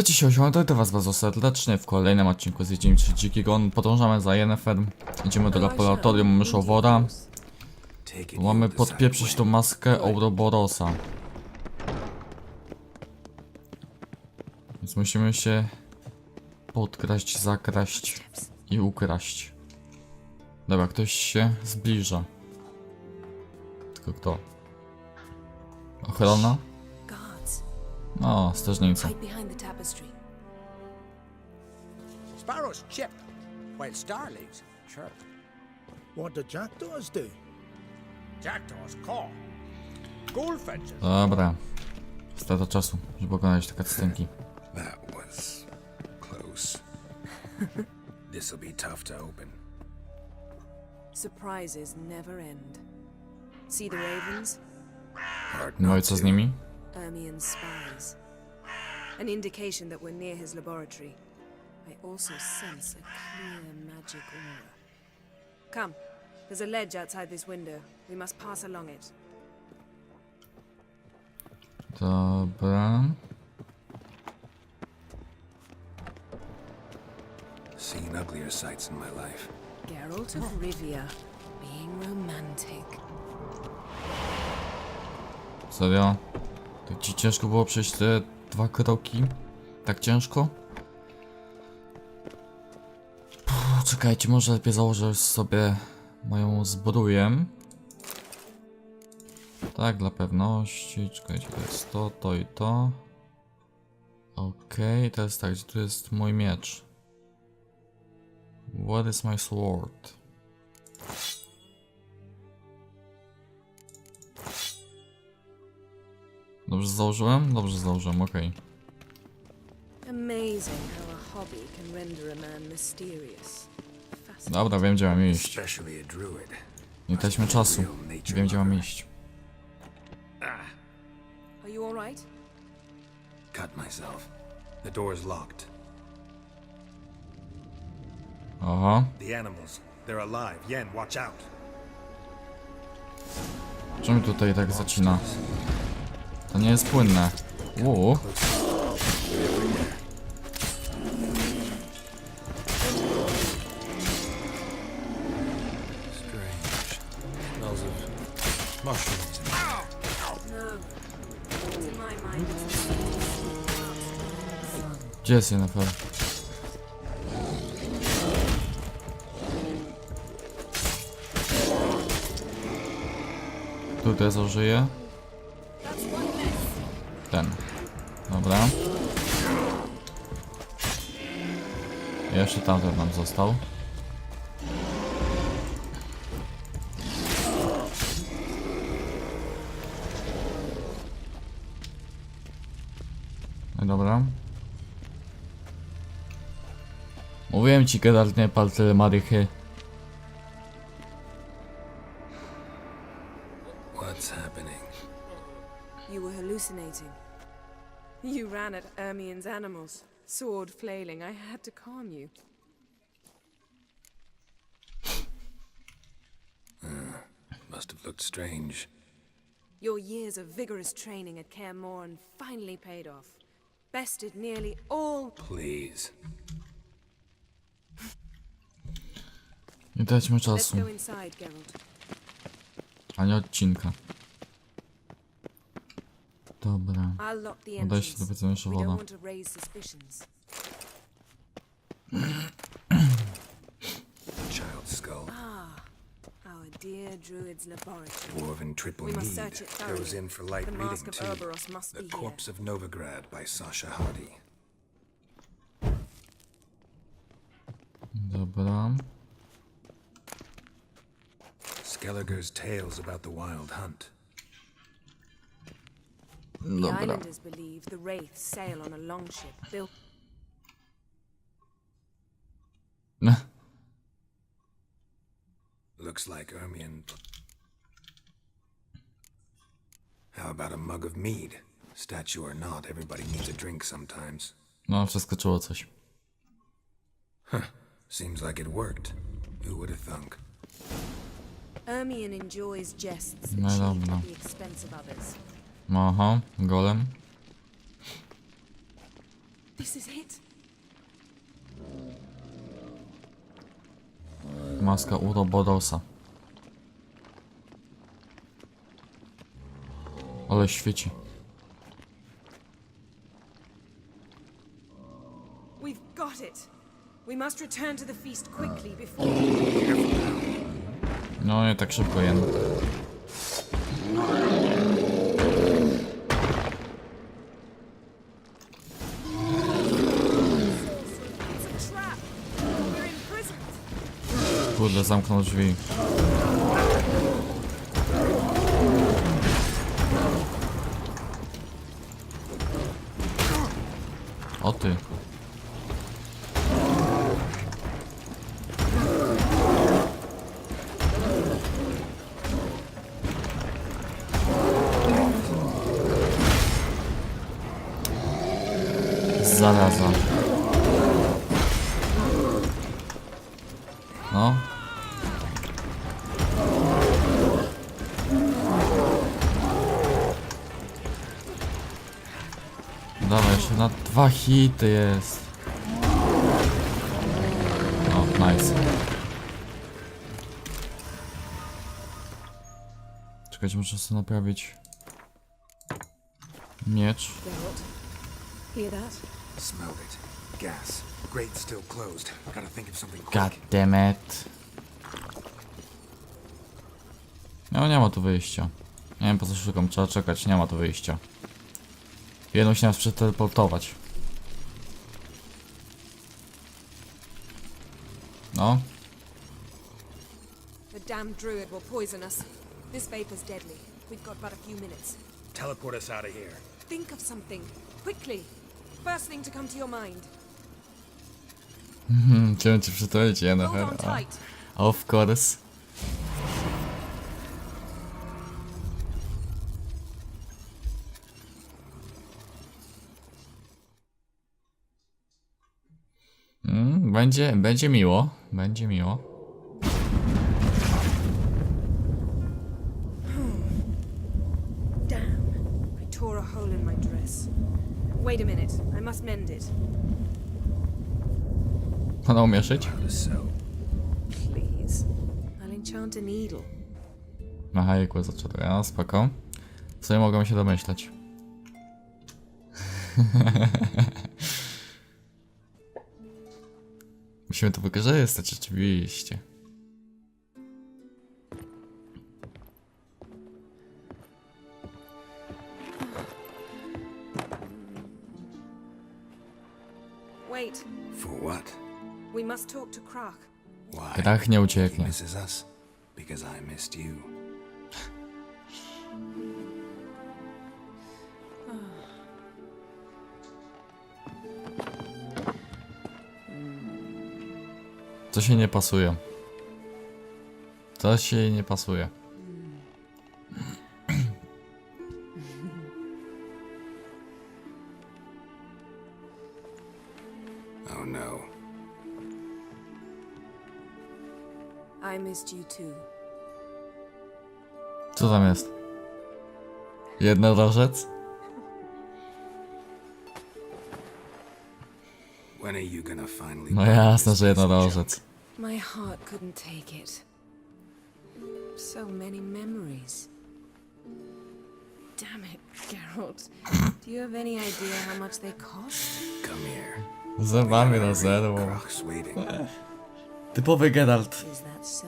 Dzisiaj to was bardzo serdecznie w kolejnym odcinku z Wiedźmin 3 Dziki Gon. Podążamy za Yennefer. Idziemy do laboratorium myszowora. Mamy podpieprzyć tą maskę Uroborosa. Więc musimy się podkraść, zakraść i ukraść. Dobra, ktoś się zbliża. Tylko kto? Ochrona? O, strażnica. Sparrows chip, while starlings chirp. What do jackdaws do? Jackdaws caw. Goldfinches. Dobra. Strata czasu, żeby oglądać te cutscenki. That was close. This'll be tough to open. Surprises never end. See the ravens? Hard No i not co z to. nimi? Ermian's spies. An indication that we're near his laboratory. I also sense a clear magic aura. Come, there's a ledge outside this window. We must pass along it. Dobra. Seen uglier sights in my life. Geralt of Rivia, being romantic. Serio? Tak ci ciężko było przejść te 2 kroki? Tak ciężko? Czekajcie, może lepiej założę sobie moją zbroję. Tak, dla pewności. Czekajcie, to jest to, to i to. Okej, to jest tak, gdzie tu jest mój miecz? What is my sword? Dobrze założyłem? Dobrze założyłem, okej. Amazing how a hobby can render a man mysterious. Dobra, wiem gdzie mam iść. Especially a druid. Nie traćmy czasu. Wiem gdzie mam iść. Are you all right? Cut myself. The door's locked. Aha. The animals. They're alive. Yen, watch out. Czemu tutaj tak zacina? To nie jest płynne. Uuu. Strange. Smells of mushrooms. To my mind, Gdzie jest Yennefer? Tutaj zażyje. Ten. Dobra. Jeszcze tamten nam został. No dobra. Mówiłem ci, Geralt, nie pal tyle marychy. What's happening? You were hallucinating. You ran at Ermian's animals, sword flailing. I had to calm you. Must have looked strange. Your years of vigorous training at Kaer Morhen finally paid off. Bested nearly all. Please. Nie traćmy Let's czasu. go inside, Geralt. Ani odcinka. Dobra. I'll lock the Udaj się entrance. do powiedzenia We don't woda. want to raise suspicions. Child's skull. Our dear druid's laboratory. Dwarven triple We must need. search it thoroughly. Goes in for light The reading Mask of too. Uroborosa must The be here. Corpse of Novigrad by Sasha Hardy. Dobra. Skelliger's tales about the wild hunt. The Dobra. islanders believe the wraiths sail on a longship built. Looks like Ermion. How about a mug of mead? Statue or not, everybody needs a drink sometimes. No, przeskoczyło coś. Seems like it worked. Who would have thunk? Ermion enjoys jests No achieved dobra. at the expense of others. Aha, golem. This This is it. Maska Uroborosa. Ale świeci. We've got it. We must return to the feast quickly before. No nie tak szybko jen. It's a trap. We're imprisoned. Kurde, zamknął drzwi. O ty. Zaraza. No. Dawaj, jeszcze na 2 hity jest. O, nice. Czekajcie, muszę sobie naprawić miecz. Geralt, hear that? Smelled it. Gas. Grate still closed. Gotta think of something quick. God damn it. No nie ma tu wyjścia. Nie wiem po co szukam, trzeba czekać, nie ma tu wyjścia. Jedną się nas przeteleportować. No. The damned druid will poison us. This vapor's deadly. We've got but a few minutes. Teleport us out of here. Think of something. Quickly. First thing to come to your mind. Chciałem ci przytulić, Hold on tight. Of course. Będzie miło. Będzie miło. Damn. I tore a hole in my dress. Wait a minute. I must mend it. Ona umie szyć? How to sew. Please. I'll enchant a needle. Aha, jekło zaczęło. No, spoko. W sumie mogę się domyśleć. Musimy to wykorzystać, oczywiście. Wait. For what? We must talk to Krach. Why? Krach nie He ucieknie. misses us? Because I missed you. To się nie pasuje. To się nie pasuje. Oh no. I missed you too. Co tam jest? Jednorożec? When are you gonna finally... No jasne, że jednorożec. My heart couldn't take it. So many memories. Damn it, Geralt. Do you have any idea how much they cost? Come here. Zębami na zerło. Krach's waiting. Typowy Geralt. Is that so?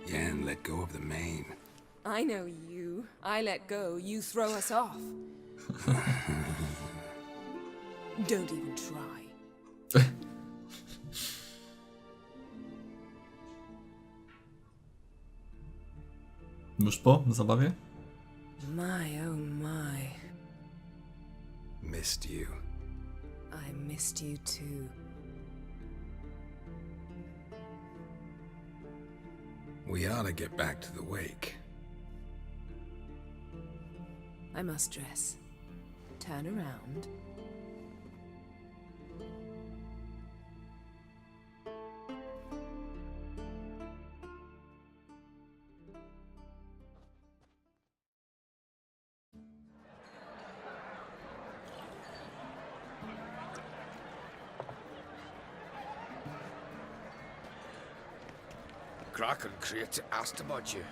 Yen let go of the mane. I know you. I let go, you throw us off. Don't even try. Już po zabawie? My, oh my. Missed you. I missed you too. We ought to get back to the wake. I must dress. Turn around. Kraken creates asked about you.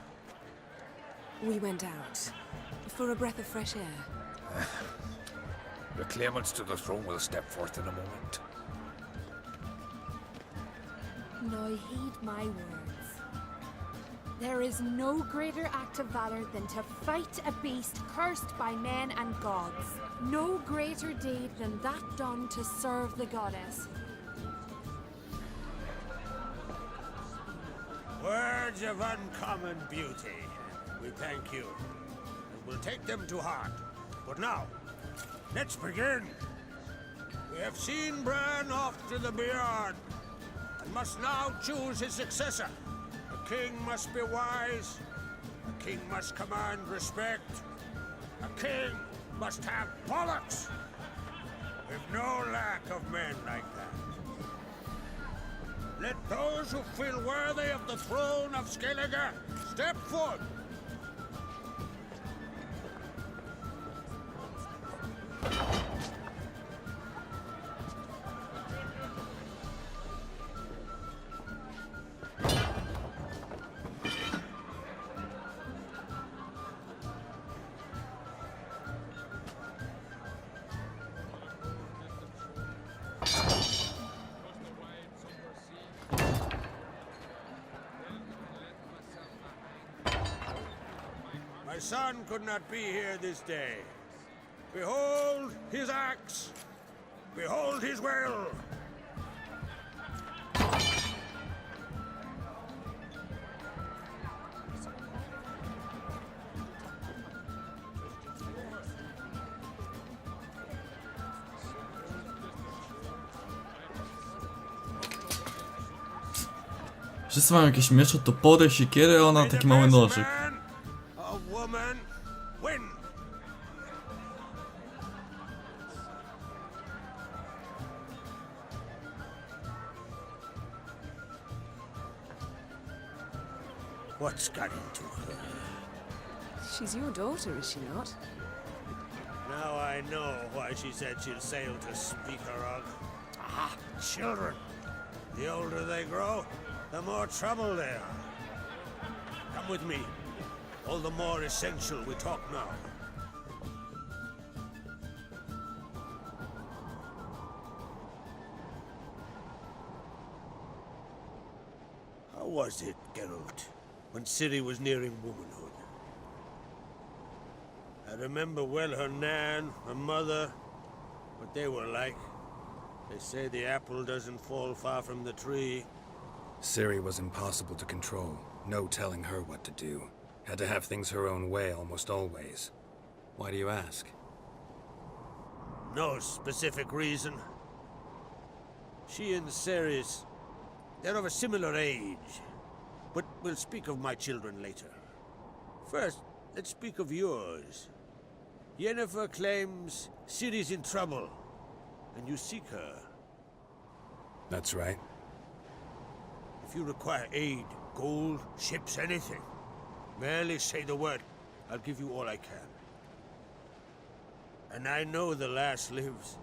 We went out for a breath of fresh air. The claimants to the throne will step forth in a moment. Now heed my words. There is no greater act of valor than to fight a beast cursed by men and gods. No greater deed than that done to serve the goddess. Words of uncommon beauty. We thank you, and we'll take them to heart. But now, let's begin. We have seen Bran off to the beyond, and must now choose his successor. A king must be wise. A king must command respect. A king must have bollocks. We've no lack of men like that. Let those who feel worthy of the throne of Skellige step forth. My son could not be here this day. Behold his axe. Behold his will. Wszyscy mają jakieś miecze, topory, siekiery, a ona taki mały nożyk. A woman win. What's got into her? She's your daughter, is she not? Now I know why she said she'll sail to speak her of. Ah, children. The older they grow, the more trouble they are. Come with me. All the more essential we talk now. How was it, Geralt, when Ciri was nearing womanhood? I remember well her nan, her mother, what they were like. They say the apple doesn't fall far from the tree. Ciri was impossible to control. No telling her what to do. Had to have things her own way almost always. Why do you ask? No specific reason. She and Ceres, they're of a similar age. But we'll speak of my children later. First, let's speak of yours. Yennefer claims Ciri's in trouble, and you seek her. That's right. If you require aid, gold, ships, anything, merely say the word. I'll give you all I can. And I know the lass lives.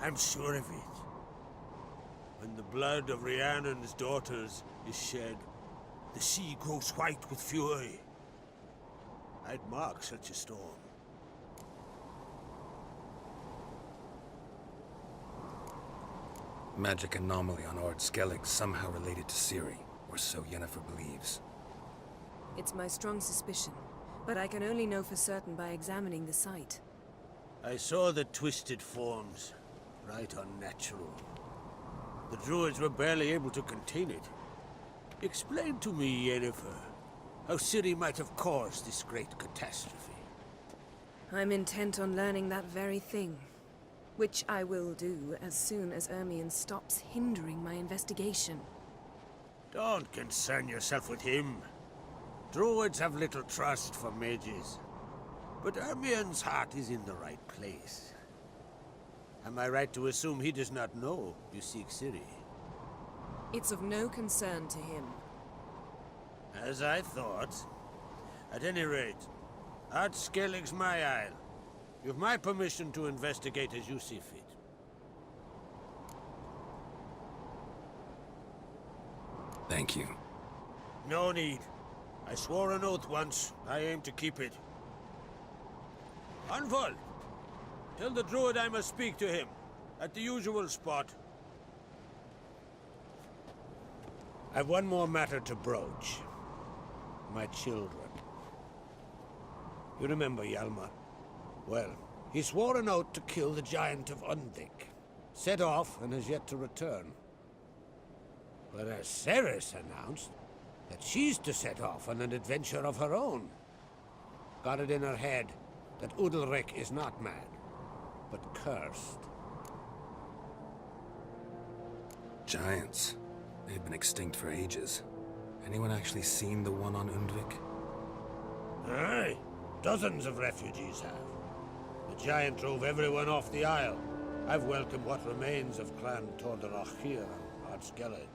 I'm sure of it. When the blood of Rhiannon's daughters is shed, the sea grows white with fury. I'd mark such a storm. Magic anomaly on Ord Skellig somehow related to Ciri, or so Yennefer believes. It's my strong suspicion, but I can only know for certain by examining the site. I saw the twisted forms, right unnatural. The druids were barely able to contain it. Explain to me, Yennefer, how Ciri might have caused this great catastrophe. I'm intent on learning that very thing, which I will do as soon as Ermion stops hindering my investigation. Don't concern yourself with him. Druids have little trust for mages. But Ermion's heart is in the right place. Am I right to assume he does not know you seek Ciri? It's of no concern to him. As I thought. At any rate, Ard Skellig's my isle. You have my permission to investigate as you see fit. Thank you. No need. I swore an oath once. I aim to keep it. Anvol, tell the druid I must speak to him at the usual spot. I've one more matter to broach. My children. You remember Hjalmar? Well, he swore an oath to kill the giant of Undvik. Set off and has yet to return. Whereas Ceres announced that she's to set off on an adventure of her own. Got it in her head that Udalrik is not mad, but cursed. Giants. They've been extinct for ages. Anyone actually seen the one on Undvik? Aye, dozens of refugees have. The giant drove everyone off the isle. I've welcomed what remains of Clan Tordarach here on Ardskellig.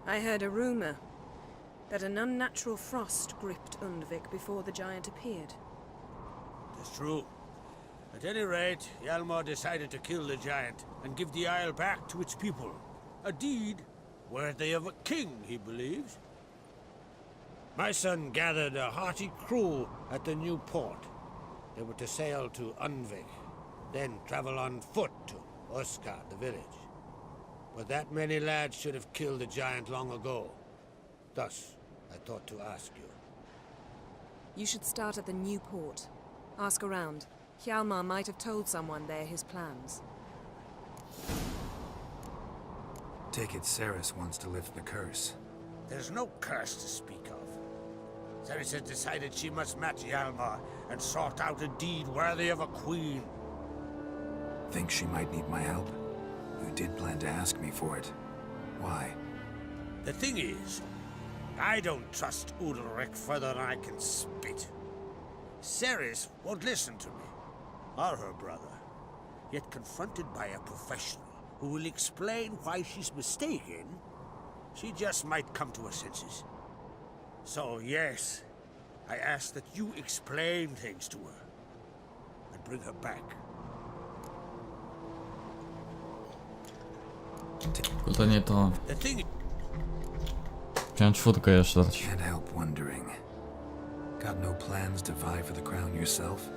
I heard a rumor that an unnatural frost gripped Undvik before the giant appeared. It's true. At any rate, Hjalmar decided to kill the giant and give the isle back to its people. A deed worthy of a king, he believes. My son gathered a hearty crew at the new port. They were to sail to Undvik, then travel on foot to Oskar, the village. But that many lads should have killed the giant long ago. Thus, I thought to ask you. You should start at the new port. Ask around. Hjalmar might have told someone there his plans. Take it Ceres wants to lift the curse. There's no curse to speak of. Ceres has decided she must match Hjalmar and sort out a deed worthy of a queen. Think she might need my help? You did plan to ask me for it. Why? The thing is, I don't trust Udalrik further than I can spit. Ceres won't listen to me, or her brother. Yet confronted by a professional who will explain why she's mistaken, she just might come to her senses. So yes, I ask that you explain things to her and bring her back. To nie to. The thing Chciałem czwórkę jeszcze dać. Can't help wondering. Got no plans to vie for the crown yourself?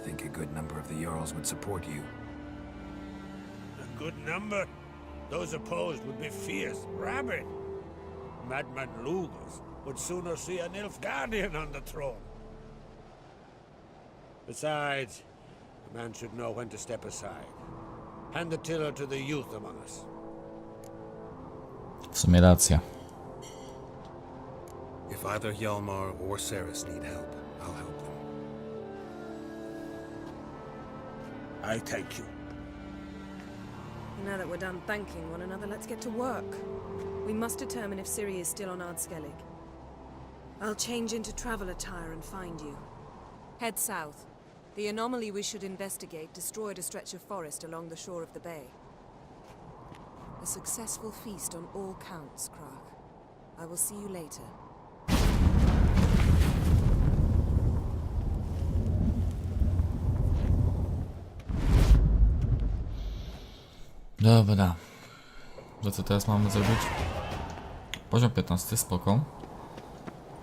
Think a good number of the Jarls would support you. A good number? Those opposed would be fierce, rabid. Madman Lugas would sooner see an Nilfgaardian on the throne. Besides, a man should know when to step aside. Hand the tiller to the youth among us. W sumie racja. If either Hjalmar or Ceres need help, I'll help them. I thank you. Now that we're done thanking one another, let's get to work. We must determine if Ciri is still on Ardskellig. I'll change into travel attire and find you. Head south. The anomaly we should investigate destroyed a stretch of forest along the shore of the bay. A successful feast on all counts, Krach. I will see you later. Dobra. To co teraz mamy zrobić? Poziom 15, spoko.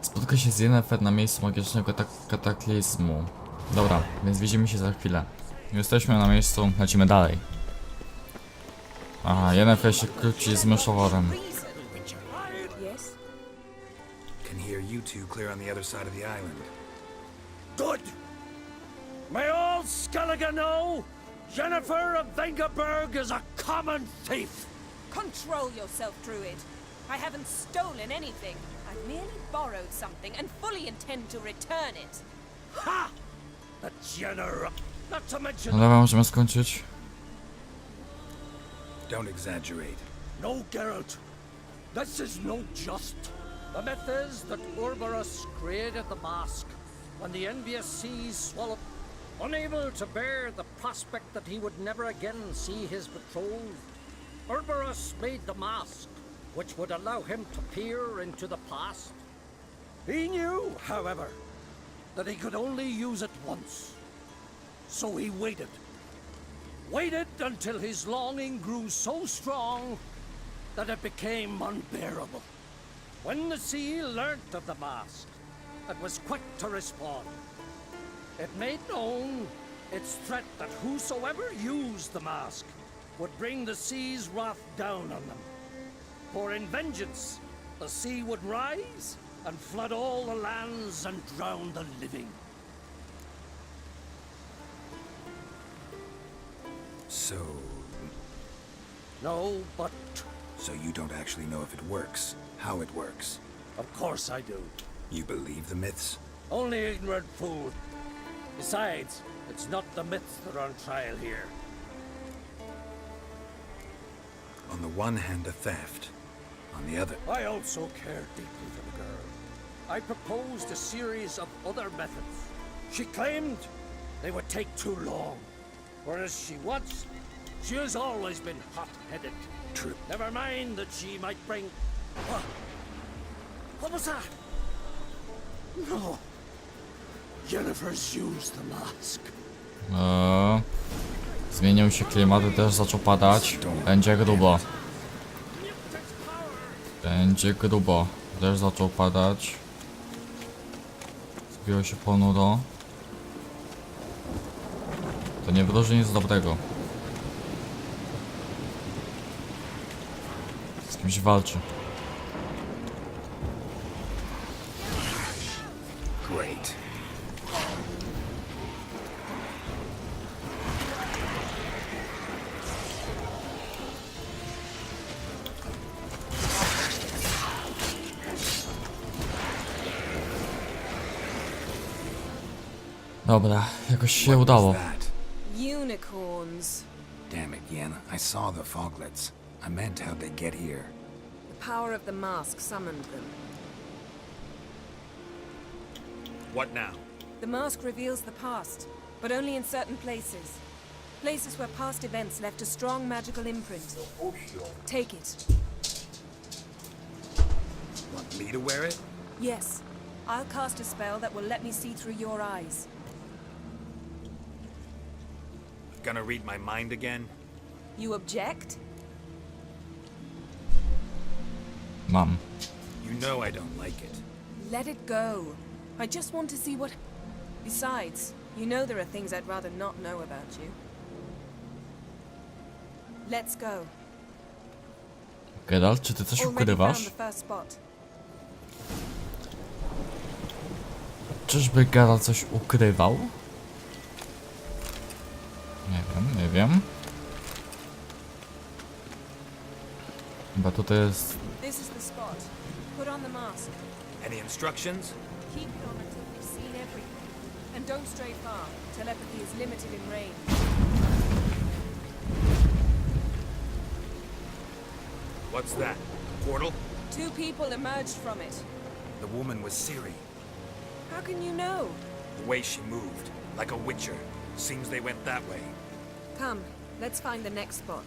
Spotka się z Yennefer na miejscu magicznego kataklizmu. Dobra, więc widzimy się za chwilę. Jesteśmy na miejscu, lecimy dalej. Aha, Yennefer się kłóci z myszoworem. Yes? Can hear you two clear on the other side of the island. Good! May all Skellige know, Yennefer of Vengerberg is a common thief! Control yourself, Druid. I haven't stolen anything. I've merely borrowed something and fully intend to return it. Ha! The general. Not to mention. No dobra, możemy skończyć. Don't exaggerate. No, Geralt. This is no just. The myth is that Uroborosa created the mask when the envious seas swallowed. Unable to bear the prospect that he would never again see his betrothed, Uroborosa made the mask, which would allow him to peer into the past. He knew, however, that he could only use it once. So he waited. Waited until his longing grew so strong that it became unbearable. When the sea learnt of the mask, it was quick to respond. It made known its threat that whosoever used the mask would bring the sea's wrath down on them. For in vengeance, the sea would rise and flood all the lands and drown the living. So... No, but So you don't actually know if it works, how it works. of course I do. You believe the myths? Only ignorant fool. Besides, it's not the myths that are on trial here. On the one hand, a theft. On the other... I also care deeply for the girl. I proposed a series of other methods. She claimed they would take too long. Whereas she has always been hot-headed. True. Never mind that she might bring... What was that? No. Jennifer's used the mask. Zmienił się klimat i też zaczął padać. Będzie grubo. Będzie grubo. Też zaczął padać. Zrobiło się ponuro. To nie wróży nic dobrego. Z kimś walczy. Great. Dobra, jakoś się udało. That? Unicorns. Damn it, Yen. I saw the foglets. I meant how'd they get here? The power of the mask summoned them. What now? The mask reveals the past, but only in certain places. Places where past events left a strong magical imprint. Take it. Want me to wear it? Yes. I'll cast a spell that will let me see through your eyes. Gonna read my mind again? You object? Mam. You know I don't like it. Let it go. I just want to see what... Besides, you know there are things I'd rather not know about you. Let's go. Geralt, czy ty coś Already found ukrywasz? the first spot. Czyżby Geralt coś ukrywał? Nie wiem, nie wiem. Chyba tutaj jest... This is the spot. Put on the mask. Any instructions? Keep it on until you've seen everything. And don't stray far. Telepathy is limited in range. What's that? Portal? 2 people emerged from it. The woman was Ciri. How can you know? The way she moved, like a witcher. Seems they went that way. Come, let's find the next spot.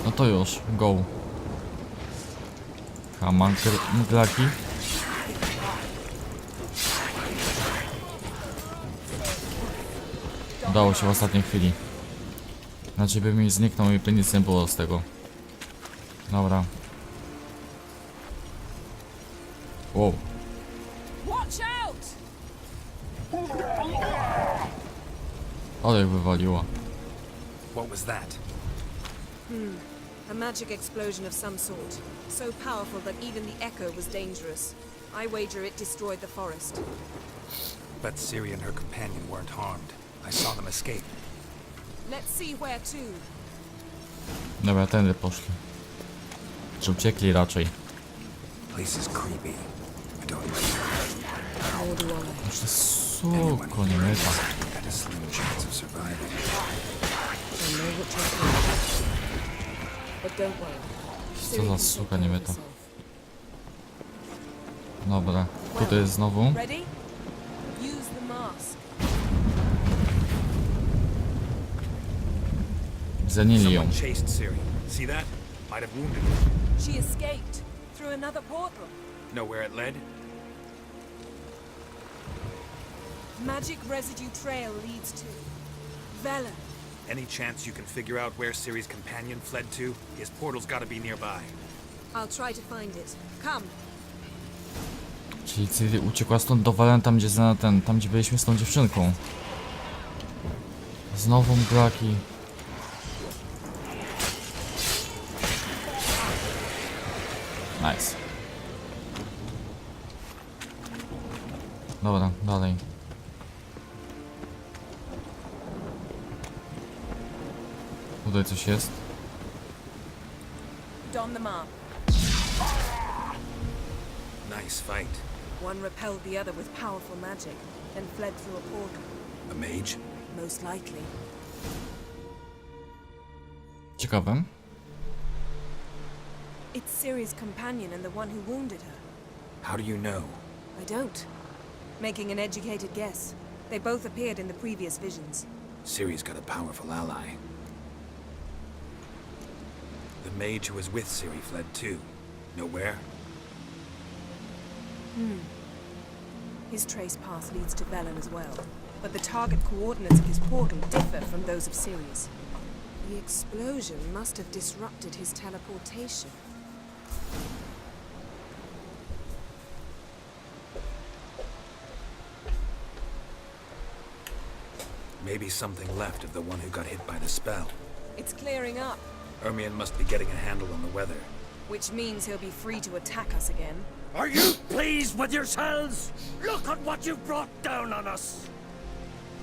No to już, go. Mglaki. Udało się w ostatniej chwili. Znaczy by mi zniknął i by nic nie było z tego. Dobra. Wow. Watch out! Ale ich wywaliło. What was that? A magic explosion of some sort. So powerful that even the echo was dangerous. I wager it destroyed the forest. But Ciri and her companion weren't harmed. I saw them escape. Let's see where to. Dobra, tędy poszli. Czy uciekli raczej. Place is creepy. I don't like Nor do I. Już to suko nie myta. it. Had a slim chance of surviving. I know what you're thinking. But don't worry. Co Ciri za can suka take nie care of myta. herself. Dobra, tutaj jest znowu. Ready? Use the mask. Zanili ją. Someone chased Ciri. See that? Might have wounded her. She escaped through another portal. Know where it led? Magic residue trail leads to Velen. Any chance you can figure out where Ciri's companion fled to? His portal's gotta be nearby. I'll try to find it. Come. Czyli Ciri uciekła stąd do Valen, tam gdzie tam gdzie byliśmy z tą dziewczynką. Znowu mglaki. Nice. Dobra, dalej. Tutaj coś jest. Don the mark. Nice fight. One repelled the other with powerful magic, then fled through a portal. A mage? Most likely. Ciekawe. It's Ciri's companion and the one who wounded her. How do you know? I don't. Making an educated guess. They both appeared in the previous visions. Ciri's got a powerful ally. The mage who was with Ciri fled too. Know where? His trace path leads to Velen as well, but the target coordinates of his portal differ from those of Ciri's. The explosion must have disrupted his teleportation. Maybe something left of the one who got hit by the spell. It's clearing up, Ermion must be getting a handle on the weather. which means he'll be free to attack us again. Are you pleased with yourselves? Look at what you've brought down on us!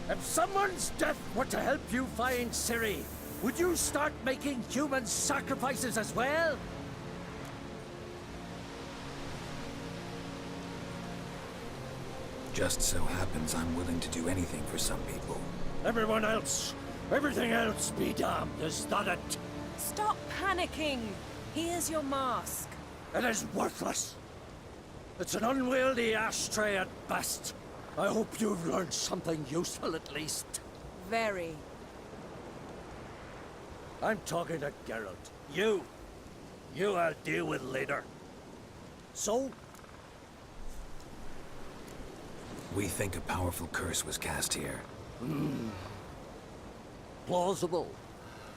If someone's death were to help you find Ciri, would you start making human sacrifices as well? Just so happens I'm willing to do anything for some people. Everyone else, everything else be damned, is that it? Stop panicking! Here's your mask. It is worthless. It's an unwieldy ashtray at best. I hope you've learned something useful at least. Very. I'm talking to Geralt. You I'll deal with later. So, We think a powerful curse was cast here. plausible.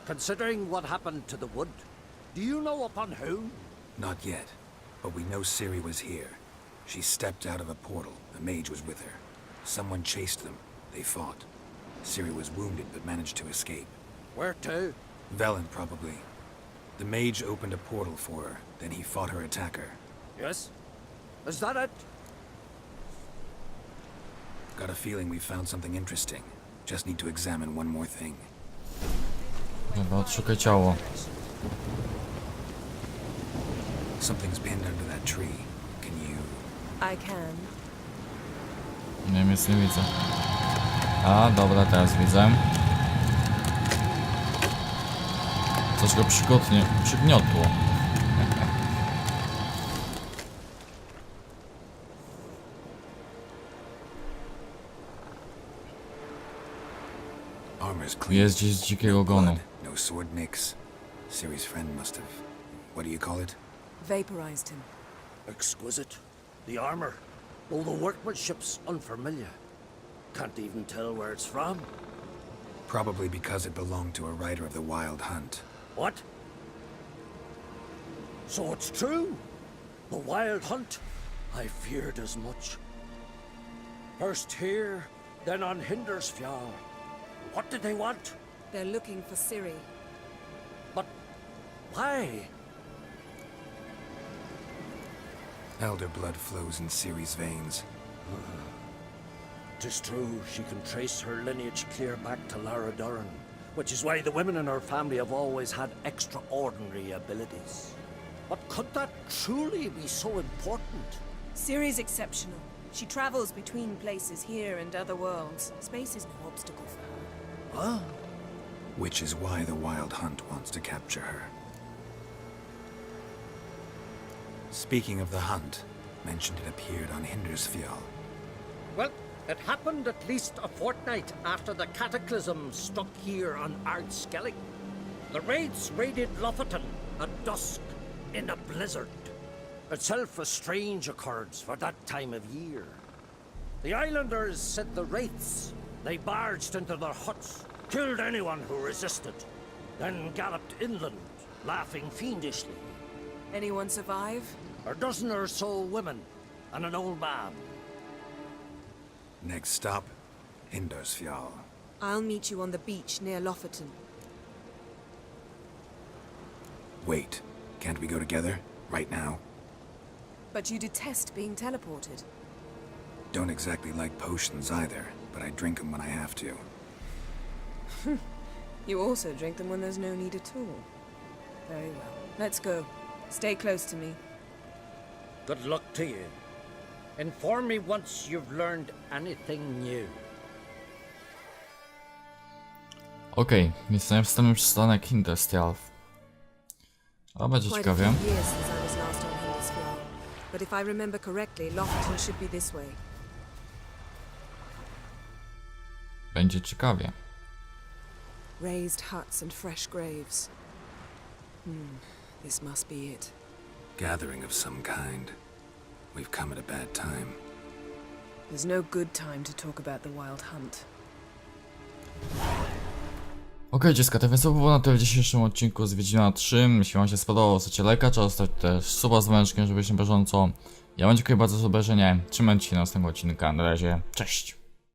Considering what happened to the wood, do you know upon whom? Not yet, but we know Ciri was here. She stepped out of a portal. A mage was with her. Someone chased them. They fought. Ciri was wounded but managed to escape. Where to? Velen, probably. The mage opened a portal for her, then he fought her attacker. Yes? Is that it? Got a feeling we found something interesting. Just need to examine one more thing. Dobra, odszukaj ciało. Something's pinned under that tree. Can you... I can. Nie wiem, nic nie widzę. A, dobra, teraz widzę. Coś go przygniotło. Armor's clean. Jest gdzieś z dzikiego gonu. Blood, no sword nicks. Ciri's friend must have... What do you call it? Vaporized him. Exquisite. The armor, though the workmanship's unfamiliar. Can't even tell where it's from. Probably because it belonged to a rider of the Wild Hunt. What? So it's true? The Wild Hunt? I feared as much. First here, then on Hindersfjall. What did they want? They're looking for Ciri. But why? Elder blood flows in Ciri's veins. 'Tis true, she can trace her lineage clear back to Lara Duran, which is why the women in her family have always had extraordinary abilities. But could that truly be so important? Ciri's exceptional. She travels between places here and other worlds. Space is no obstacle for her. Huh? Which is why the Wild Hunt wants to capture her. Speaking of the hunt, mentioned it appeared on Hindersfjall. Well, it happened at least a fortnight after the cataclysm struck here on Ardskellig. The raids raided Lofoten at dusk in a blizzard. Itself a strange occurrence for that time of year. The islanders said the wraiths. They barged into their huts, killed anyone who resisted, then galloped inland, laughing fiendishly. Anyone survive? A dozen or so women, and an old man. Next stop, Indersfjall. I'll meet you on the beach near Lofoten. Wait, can't we go together? Right now? But you detest being teleported. Don't exactly like potions either, but I drink them when I have to. You also drink them when there's no need at all. Very well. Let's go. Stay close to me. Good luck to you. Inform me once you've learned anything new. Okej, więc następny przystanek Indersfjall. A będzie Quite a ciekawie. few years since I was last on Hindisfjall. But if I remember correctly, Lofoten should be this way. Będzie ciekawie. Raised huts and fresh graves. This must be it. Gathering of some kind. We've come at a bad time. There's no good time to talk about the wild hunt. Okej, dziecka, to więc to było na tyle w dzisiejszym odcinku z Wiedźmina 3. Jeśli wam się spodobało, zostawcie lajka, trzeba zostawić też suba z dzwoneczkiem, żeby być na bieżąco. Ja wam dziękuję bardzo za obejrzenie. Trzymajcie się na następnego odcinka. Na razie, cześć!